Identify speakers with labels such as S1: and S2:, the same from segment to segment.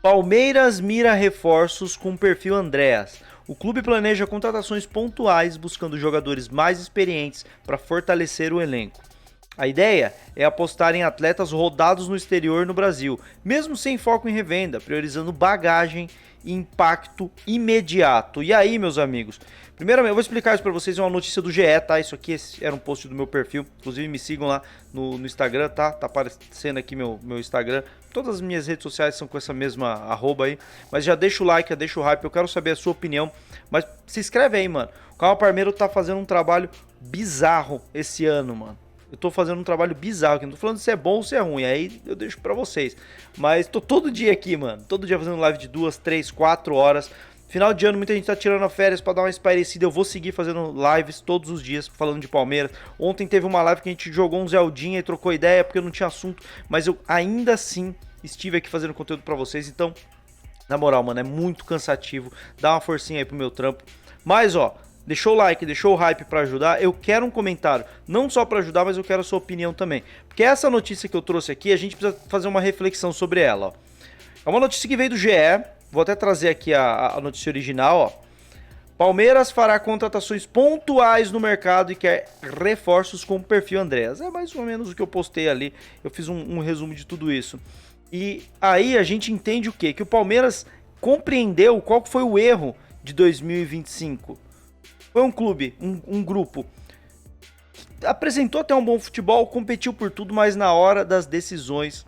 S1: Palmeiras mira reforços com perfil Andréas. O clube planeja contratações pontuais buscando jogadores mais experientes para fortalecer o elenco. A ideia é apostar em atletas rodados no exterior no Brasil, mesmo sem foco em revenda, priorizando bagagem e impacto imediato. E aí, meus amigos? Primeiramente, eu vou explicar isso para vocês, é uma notícia do GE, tá? Isso aqui era um post do meu perfil, inclusive me sigam lá no Instagram, tá? Tá aparecendo aqui meu Instagram. Todas as minhas redes sociais são com essa mesma arroba aí, mas já deixa o like, já deixa o hype, eu quero saber a sua opinião. Mas se inscreve aí, mano. O Calma Parmeiro tá fazendo um trabalho bizarro esse ano, mano. Eu tô fazendo um trabalho bizarro aqui, não tô falando se é bom ou se é ruim, aí eu deixo pra vocês. Mas tô todo dia aqui, mano. Todo dia fazendo live de 2, 3, 4 horas. Final de ano, muita gente tá tirando férias pra dar uma espairecida. Eu vou seguir fazendo lives todos os dias, falando de Palmeiras. Ontem teve uma live que a gente jogou um Zeldinha e trocou ideia, porque eu não tinha assunto. Mas eu ainda assim estive aqui fazendo conteúdo pra vocês. Então, na moral, mano, é muito cansativo. Dá uma forcinha aí pro meu trampo. Mas, ó, deixou o like, deixou o hype pra ajudar. Eu quero um comentário, não só pra ajudar, mas eu quero a sua opinião também. Porque essa notícia que eu trouxe aqui, a gente precisa fazer uma reflexão sobre ela, ó. É uma notícia que veio do GE. Vou até trazer aqui a notícia original, ó. Palmeiras fará contratações pontuais no mercado e quer reforços com o perfil Andréas. É mais ou menos o que eu postei ali. Eu fiz um resumo de tudo isso. E aí a gente entende o quê? Que o Palmeiras compreendeu qual foi o erro de 2025. Foi um clube, um grupo que apresentou até um bom futebol, competiu por tudo, mas na hora das decisões,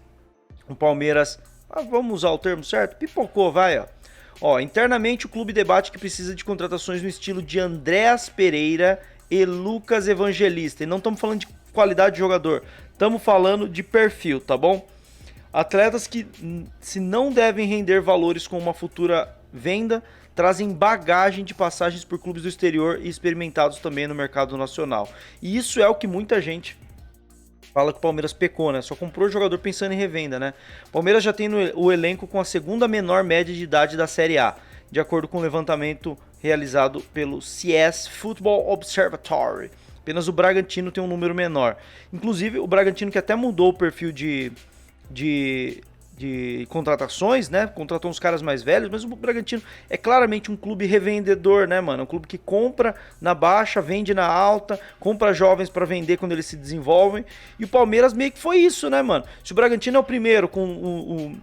S1: o Palmeiras, vamos usar o termo certo, pipocou, vai, ó. Ó, internamente o clube debate que precisa de contratações no estilo de Andréas Pereira e Lucas Evangelista. E não estamos falando de qualidade de jogador, estamos falando de perfil, tá bom? Atletas que, se não devem render valores com uma futura venda, trazem bagagem de passagens por clubes do exterior e experimentados também no mercado nacional. E isso é o que muita gente fala que o Palmeiras pecou, né? Só comprou jogador pensando em revenda, né? O Palmeiras já tem o elenco com a segunda menor média de idade da Série A, de acordo com o levantamento realizado pelo CS Football Observatory. Apenas o Bragantino tem um número menor. Inclusive, o Bragantino que até mudou o perfil de contratações, né? Contratou uns caras mais velhos, mas o Bragantino é claramente um clube revendedor, né, mano? É um clube que compra na baixa, vende na alta, compra jovens para vender quando eles se desenvolvem. E o Palmeiras meio que foi isso, né, mano? Se o Bragantino é o primeiro com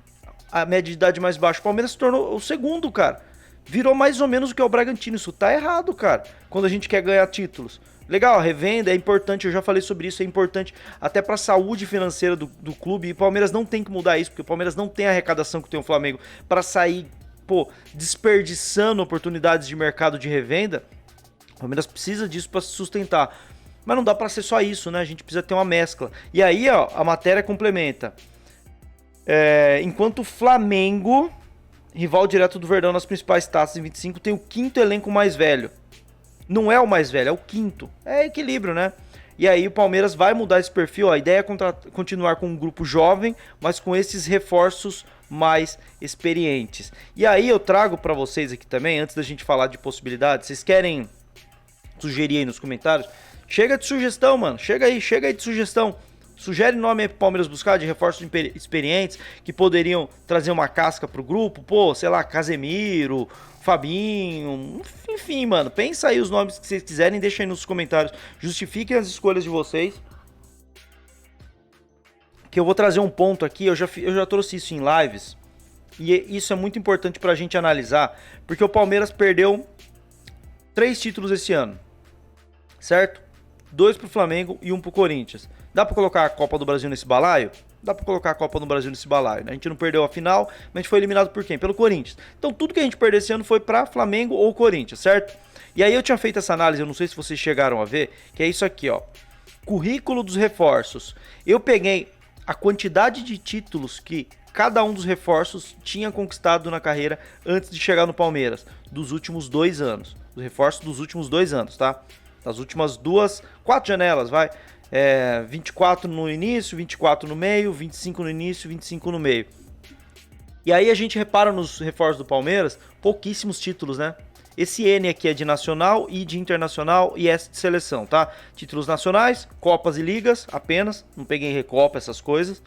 S1: a média de idade mais baixa, o Palmeiras se tornou o segundo, cara. Virou mais ou menos o que é o Bragantino. Isso tá errado, cara, quando a gente quer ganhar títulos. Legal, a revenda é importante, eu já falei sobre isso, é importante até para a saúde financeira do clube, e o Palmeiras não tem que mudar isso, porque o Palmeiras não tem a arrecadação que tem o Flamengo para sair, pô, desperdiçando oportunidades de mercado de revenda. O Palmeiras precisa disso para se sustentar, mas não dá para ser só isso, né? A gente precisa ter uma mescla. E aí, ó, a matéria complementa. Enquanto o Flamengo, rival direto do Verdão nas principais taças em 25, tem o quinto elenco mais velho. Não é o mais velho, é o quinto. É equilíbrio, né? E aí o Palmeiras vai mudar esse perfil. Ó. A ideia é continuar com um grupo jovem, mas com esses reforços mais experientes. E aí eu trago para vocês aqui também, antes da gente falar de possibilidades, vocês querem sugerir aí nos comentários? Chega de sugestão, mano. Chega aí de sugestão. Sugere nome aí pro Palmeiras buscar de reforços experientes que poderiam trazer uma casca pro grupo. Pô, sei lá, Casemiro, Fabinho, enfim, mano. Pensa aí os nomes que vocês quiserem, deixa aí nos comentários. Justifiquem as escolhas de vocês. Que eu vou trazer um ponto aqui, eu já trouxe isso em lives. E isso é muito importante pra gente analisar. Porque o Palmeiras perdeu 3 títulos esse ano. Certo? 2 pro Flamengo e 1 pro Corinthians. Dá pra colocar a Copa do Brasil nesse balaio? Dá pra colocar a Copa do Brasil nesse balaio, né? A gente não perdeu a final, mas a gente foi eliminado por quem? Pelo Corinthians. Então tudo que a gente perdeu esse ano foi pra Flamengo ou Corinthians, certo? E aí eu tinha feito essa análise, eu não sei se vocês chegaram a ver, que é isso aqui, ó. Currículo dos reforços. Eu peguei a quantidade de títulos que cada um dos reforços tinha conquistado na carreira antes de chegar no Palmeiras, dos últimos 2 anos. Os reforços dos últimos 2 anos, tá? Das últimas 4 janelas, vai. 24 no início, 24 no meio, 25 no início, 25 no meio. E aí a gente repara nos reforços do Palmeiras, pouquíssimos títulos, né? Esse N aqui é de nacional e de internacional e S de seleção, tá? Títulos nacionais, copas e ligas apenas, não peguei Recopa, essas coisas.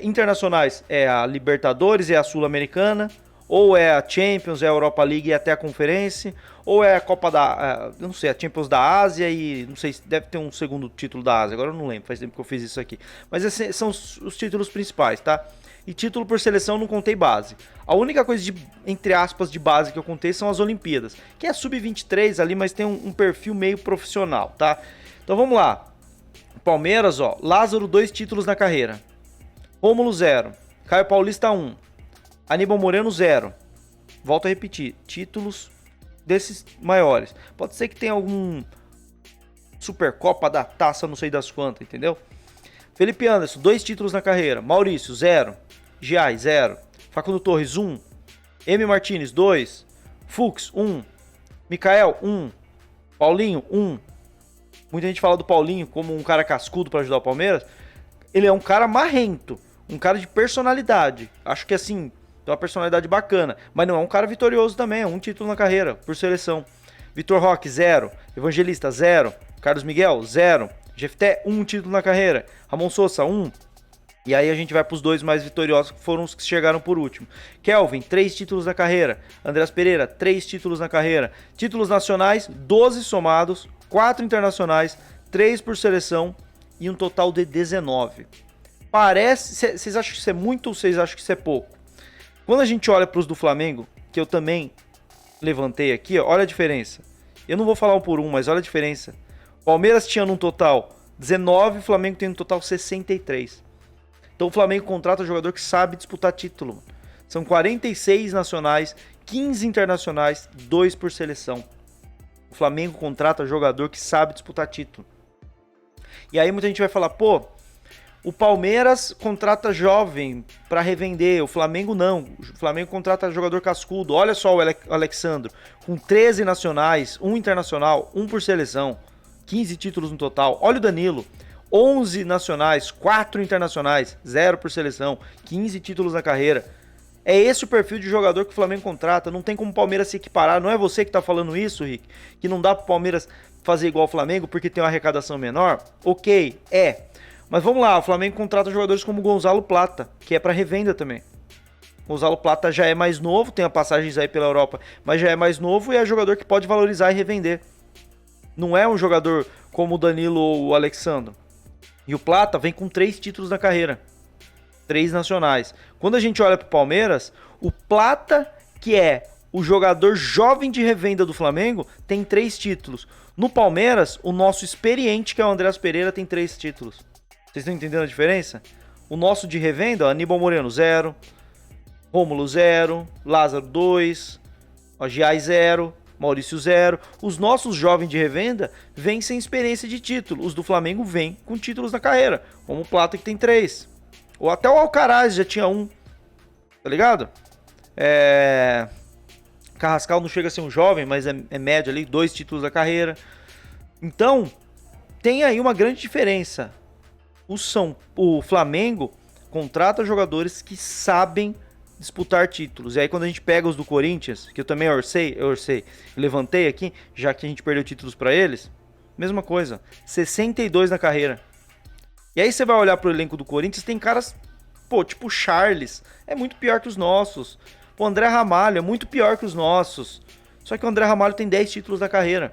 S1: Internacionais é a Libertadores, é a Sul-Americana, ou é a Champions, é a Europa League e até a Conferência, ou é a Copa da... não sei, a Champions da Ásia e não sei, deve ter um segundo título da Ásia, agora eu não lembro, faz tempo que eu fiz isso aqui. Mas esses são os títulos principais, tá? E título por seleção não contei base. A única coisa de, entre aspas, de base que eu contei são as Olimpíadas, que é sub-23 ali, mas tem um perfil meio profissional, tá? Então vamos lá. Palmeiras, ó, Lázaro 2 títulos na carreira. Rômulo 0, Caio Paulista 1, Aníbal Moreno 0. Volto a repetir, títulos desses maiores. Pode ser que tenha algum Supercopa da Taça, não sei das quantas, entendeu? Felipe Anderson, 2 títulos na carreira. Maurício, 0. Giai, 0. Facundo Torres, 1. M. Martinez, 2. Fux, 1. Mikael, 1. Paulinho, 1. Muita gente fala do Paulinho como um cara cascudo para ajudar o Palmeiras. Ele é um cara marrento, um cara de personalidade. Acho que assim, tem uma personalidade bacana. Mas não é um cara vitorioso também, é um título na carreira, por seleção. Vitor Roque, 0. Evangelista, 0. Carlos Miguel, 0. Jefté, 1 título na carreira. Ramon Sousa, 1. E aí a gente vai para os 2 mais vitoriosos, que foram os que chegaram por último. Kelvin, 3 títulos na carreira. Andreas Pereira, 3 títulos na carreira. Títulos nacionais, 12 somados. 4 internacionais, 3 por seleção e um total de 19. Parece... Vocês acham que isso é muito ou vocês acham que isso é pouco? Quando a gente olha para os do Flamengo, que eu também levantei aqui, ó, olha a diferença. Eu não vou falar um por um, mas olha a diferença. Palmeiras tinha no total 19, o Flamengo tem no total 63. Então o Flamengo contrata um jogador que sabe disputar título. São 46 nacionais, 15 internacionais, 2 por seleção. O Flamengo contrata jogador que sabe disputar título. E aí muita gente vai falar, pô, o Palmeiras contrata jovem para revender, o Flamengo não. O Flamengo contrata jogador cascudo. Olha só o Alexandro, com 13 nacionais, 1 internacional, 1 por seleção, 15 títulos no total. Olha o Danilo, 11 nacionais, 4 internacionais, 0 por seleção, 15 títulos na carreira. É esse o perfil de jogador que o Flamengo contrata. Não tem como o Palmeiras se equiparar. Não é você que tá falando isso, Rick? Que não dá pro Palmeiras fazer igual o Flamengo porque tem uma arrecadação menor? Ok, é. Mas vamos lá, o Flamengo contrata jogadores como Gonzalo Plata, que é para revenda também. Gonzalo Plata já é mais novo, tem passagens aí pela Europa, mas já é mais novo e é jogador que pode valorizar e revender. Não é um jogador como o Danilo ou o Alexandro. E o Plata vem com 3 títulos na carreira. 3 nacionais. Quando a gente olha pro Palmeiras, o Plata, que é o jogador jovem de revenda do Flamengo, tem 3 títulos. No Palmeiras, o nosso experiente, que é o Andreas Pereira, tem 3 títulos. Vocês estão entendendo a diferença? O nosso de revenda, Aníbal Moreno, 0. Rômulo, 0. Lázaro, 2. Giai, 0. Maurício, 0. Os nossos jovens de revenda vêm sem experiência de título. Os do Flamengo vêm com títulos na carreira, como o Plata, que tem 3. Ou até o Alcaraz já tinha 1. Tá ligado? Carrascal não chega a ser um jovem, mas é médio ali, 2 títulos da carreira. Então, tem aí uma grande diferença. O Flamengo contrata jogadores que sabem disputar títulos. E aí quando a gente pega os do Corinthians, que eu também orcei, levantei aqui, já que a gente perdeu títulos para eles, mesma coisa, 62 na carreira. E aí você vai olhar pro elenco do Corinthians, tem caras, pô, tipo o Charles, é muito pior que os nossos. O André Ramalho é muito pior que os nossos. Só que o André Ramalho tem 10 títulos na carreira.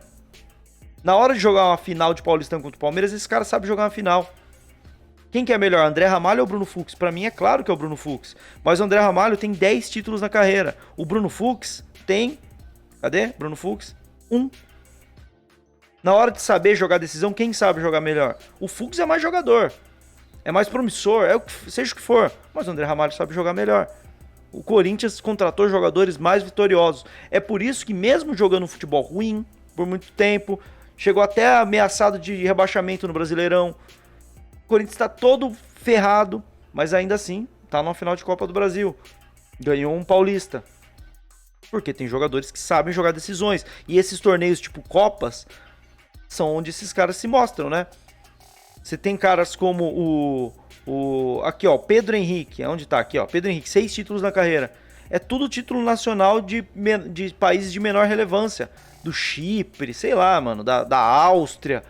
S1: Na hora de jogar uma final de Paulistão contra o Palmeiras, esse cara sabe jogar uma final. Quem que é melhor, André Ramalho ou Bruno Fux? Pra mim é claro que é o Bruno Fux. Mas o André Ramalho tem 10 títulos na carreira. O Bruno Fux tem... Cadê? Bruno Fux? 1. Na hora de saber jogar decisão, quem sabe jogar melhor? O Fux é mais jogador. É mais promissor, seja o que for. Mas o André Ramalho sabe jogar melhor. O Corinthians contratou jogadores mais vitoriosos. É por isso que mesmo jogando um futebol ruim, por muito tempo, chegou até ameaçado de rebaixamento no Brasileirão. O Corinthians está todo ferrado, mas ainda assim está numa final de Copa do Brasil. Ganhou um Paulista. Porque tem jogadores que sabem jogar decisões. E esses torneios tipo Copas são onde esses caras se mostram, né? Você tem caras como aqui, ó, Pedro Henrique. Onde tá? Aqui, ó. Pedro Henrique, 6 títulos na carreira. É tudo título nacional de países de menor relevância. Do Chipre, sei lá, mano, da Áustria.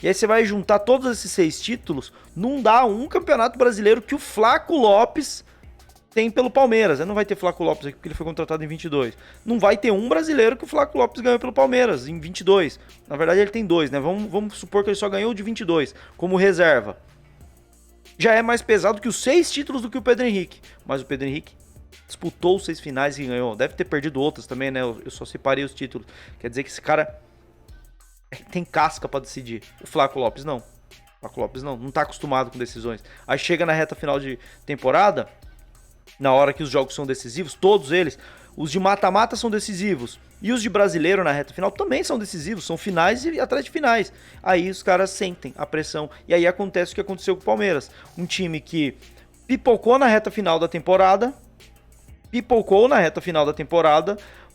S1: E aí você vai juntar todos esses 6 títulos, não dá um campeonato brasileiro que o Flaco Lopes tem pelo Palmeiras. Não vai ter Flaco Lopes aqui porque ele foi contratado em 22. Não vai ter um brasileiro que o Flaco Lopes ganhou pelo Palmeiras em 22. Na verdade ele tem 2, né? Vamos supor que ele só ganhou de 22 como reserva. Já é mais pesado que os 6 títulos do que o Pedro Henrique. Mas o Pedro Henrique disputou os 6 finais e ganhou. Deve ter perdido outras também, né? Eu só separei os títulos. Quer dizer que esse cara tem casca pra decidir. O Flaco Lopes não. O Flaco Lopes não tá acostumado com decisões. Aí chega na reta final de temporada, na hora que os jogos são decisivos, todos eles, os de mata-mata são decisivos. E os de brasileiro na reta final também são decisivos, são finais e atrás de finais. Aí os caras sentem a pressão. E aí acontece o que aconteceu com o Palmeiras. Um time que pipocou na reta final da temporada,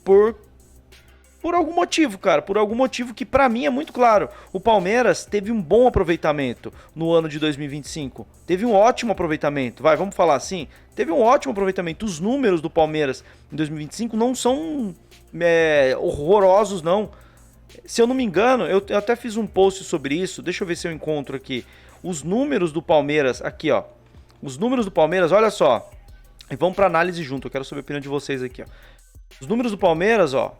S1: por algum motivo, cara. Por algum motivo que pra mim é muito claro. O Palmeiras teve um bom aproveitamento no ano de 2025. Teve um ótimo aproveitamento. Vamos falar assim? Teve um ótimo aproveitamento. Os números do Palmeiras em 2025 não são horrorosos, não. Se eu não me engano, eu até fiz um post sobre isso. Deixa eu ver se eu encontro aqui. Os números do Palmeiras, aqui, ó. Os números do Palmeiras, olha só. E vamos pra análise junto. Eu quero saber a opinião de vocês aqui, ó. Os números do Palmeiras, ó.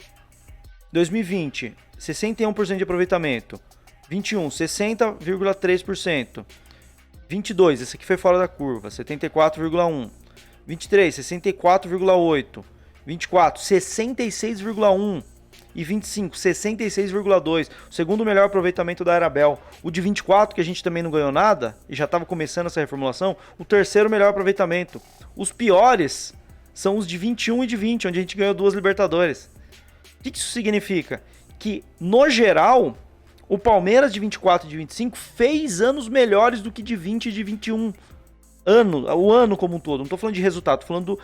S1: 2020, 61% de aproveitamento. 21, 60,3%. 22, esse aqui foi fora da curva, 74,1%. 23, 64,8%. 24, 66,1%. E 25, 66,2%. O segundo melhor aproveitamento da Arabel. O de 24, que a gente também não ganhou nada, e já estava começando essa reformulação, o terceiro melhor aproveitamento. Os piores são os de 21 e de 20, onde a gente ganhou 2 Libertadores. O que isso significa? Que, no geral, o Palmeiras de 24 e de 25 fez anos melhores do que de 20 e de 21. O ano como um todo. Não estou falando de resultado, estou falando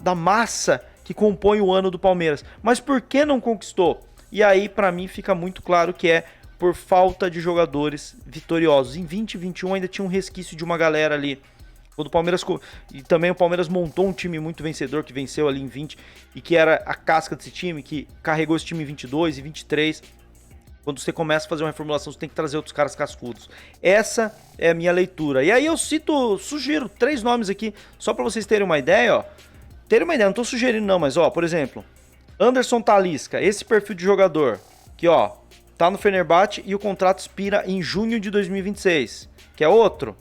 S1: da massa que compõe o ano do Palmeiras. Mas por que não conquistou? E aí, para mim, fica muito claro que é por falta de jogadores vitoriosos. Em 20 e 21 ainda tinha um resquício de uma galera ali. Quando o Palmeiras, e também o Palmeiras montou um time muito vencedor, que venceu ali em 20, e que era a casca desse time, que carregou esse time em 22 e 23. Quando você começa a fazer uma reformulação, você tem que trazer outros caras cascudos. Essa é a minha leitura. E aí eu sugiro 3 nomes aqui, só para vocês terem uma ideia, ó. Terem uma ideia, não tô sugerindo não, mas ó, por exemplo, Anderson Talisca, esse perfil de jogador, que ó, tá no Fenerbahçe e o contrato expira em junho de 2026. Quer outro?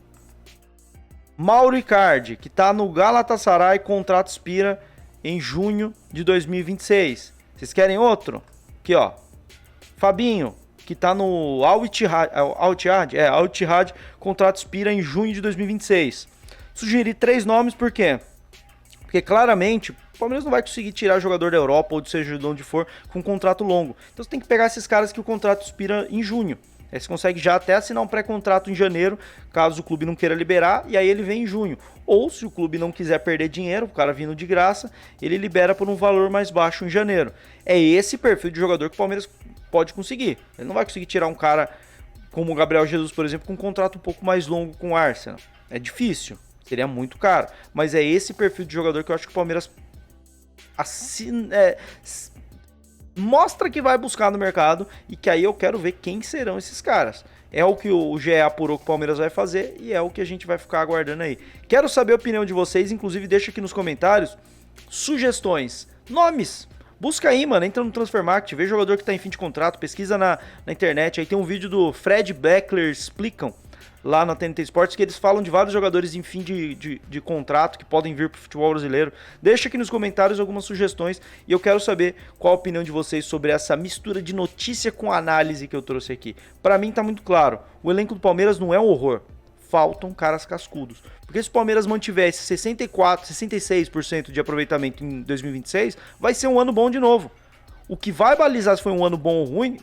S1: Mauro Icardi, que tá no Galatasaray, contrato expira em junho de 2026. Vocês querem outro? Aqui, ó. Fabinho, que tá no Al-Ittihad, contrato expira em junho de 2026. Sugeri 3 nomes, por quê? Porque claramente o Palmeiras não vai conseguir tirar jogador da Europa ou de seja de onde for com um contrato longo. Então você tem que pegar esses caras que o contrato expira em junho. Aí você consegue já até assinar um pré-contrato em janeiro, caso o clube não queira liberar, e aí ele vem em junho. Ou se o clube não quiser perder dinheiro, o cara vindo de graça, ele libera por um valor mais baixo em janeiro. É esse perfil de jogador que o Palmeiras pode conseguir. Ele não vai conseguir tirar um cara como o Gabriel Jesus, por exemplo, com um contrato um pouco mais longo com o Arsenal. É difícil, seria muito caro. Mas é esse perfil de jogador que eu acho que o Palmeiras mostra que vai buscar no mercado e que aí eu quero ver quem serão esses caras. É o que o GE apurou que o Palmeiras vai fazer e é o que a gente vai ficar aguardando aí. Quero saber a opinião de vocês, inclusive deixa aqui nos comentários sugestões, nomes. Busca aí, mano, entra no Transfermarkt, vê jogador que tá em fim de contrato, pesquisa na internet, aí tem um vídeo do Fred Beckler Explicam, lá na TNT Sports, que eles falam de vários jogadores em fim de contrato que podem vir pro futebol brasileiro. Deixa aqui nos comentários algumas sugestões e eu quero saber qual a opinião de vocês sobre essa mistura de notícia com análise que eu trouxe aqui. Pra mim tá muito claro, o elenco do Palmeiras não é um horror, faltam caras cascudos. Porque se o Palmeiras mantivesse 64, 66% de aproveitamento em 2026, vai ser um ano bom de novo. O que vai balizar se foi um ano bom ou ruim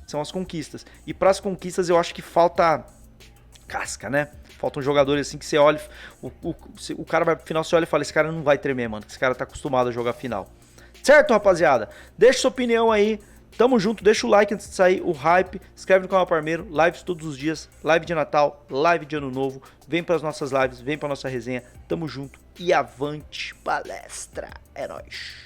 S1: são as conquistas. E para as conquistas eu acho que falta casca, né? Faltam jogadores assim que você olha, o cara vai pro final, você olha e fala, esse cara não vai tremer, mano, esse cara tá acostumado a jogar final. Certo, rapaziada? Deixa sua opinião aí, tamo junto, deixa o like antes de sair, o hype, inscreve no canal Parmeiro, lives todos os dias, live de Natal, live de Ano Novo, vem pras nossas lives, vem pra nossa resenha, tamo junto e avante palestra, é nóis.